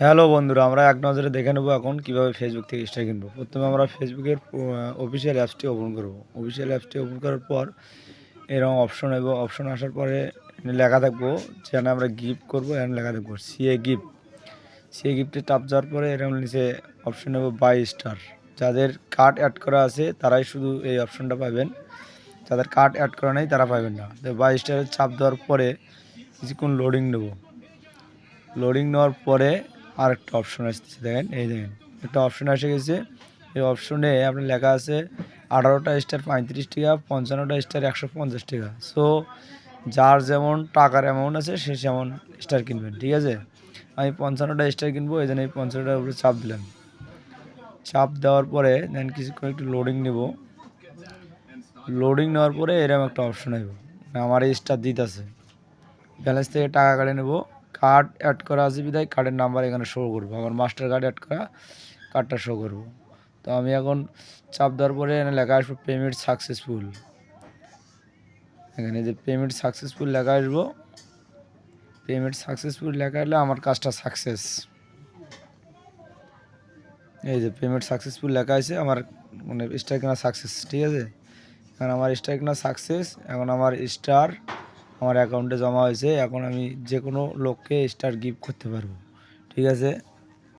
Hello বন্ধুরা, আমরা এক নজরে দেখে নেব এখন কিভাবে ফেসবুক থেকে স্টার কিনবো। প্রথমে আমরা ফেসবুকের অফিসিয়াল অ্যাপসটি ওপেন করব। অফিসিয়াল অ্যাপসটি ওপেন করার পর এরকম অপশন এবং অপশন আসার পরে লেখা থাকবো যেখানে আমরা গিফট করবো, এখানে লেখা থাকবো সিএ গিফট। সিএ গিফটে টাপ যাওয়ার পরে এরকম নিচে অপশন নেব বাই স্টার। যাদের কার্ড অ্যাড করা আছে তারাই শুধু এই অপশনটা পাবেন, যাদের কার্ড অ্যাড করা নেই তারা পাবেন না। তো বাই স্টারে চাপ দেওয়ার পরে কিছুক্ষণ লোডিং নেব। লোডিং নেওয়ার পরে আর একটা অপশন আসতেছে, দেখেন এই দেখেন একটা অপশন এসে গেছে। এই অপশনে আপনার লেখা আছে 18টা স্টার 35 টাকা, 55টা স্টার 150 টাকা। সো যার যেমন টাকার অ্যামাউন্ট আছে সে যেমন স্টার কিনবেন, ঠিক আছে। আমি 55টা স্টার কিনবো, এই জন্য এই 55টার উপরে চাপ দিলাম। চাপ দেওয়ার পরে দেন কিছুক্ষণ একটু লোডিং নেব। লোডিং নেওয়ার পরে এরকম একটা অপশন আসবে, আমার এই স্টার দিতেছে, ব্যালেন্স থেকে টাকা কাটে নেব। কার্ড অ্যাড করা আছে বিধায় কার্ডের নাম্বার এখানে শো করবো, আমার মাস্টার কার্ড অ্যাড করা কার্ডটা শো করবো। তো আমি এখন চাপ দেওয়ার পরে এখানে লেখা আসবো পেমেন্ট সাকসেসফুল। এখানে যে পেমেন্ট সাকসেসফুল লেখা আসবো, পেমেন্ট সাকসেসফুল লেখা আসলে আমার কাজটা সাকসেস। এই যে পেমেন্ট সাকসেসফুল লেখা আছে, আমার মানে স্টার কেনা সাকসেস, ঠিক আছে। এখন আমার স্টার কেনা সাকসেস, এখন আমার স্টার আমার অ্যাকাউন্টে জমা হয়েছে। এখন আমি যে কোনো লোককে স্টার গিফট করতে পারবো, ঠিক আছে।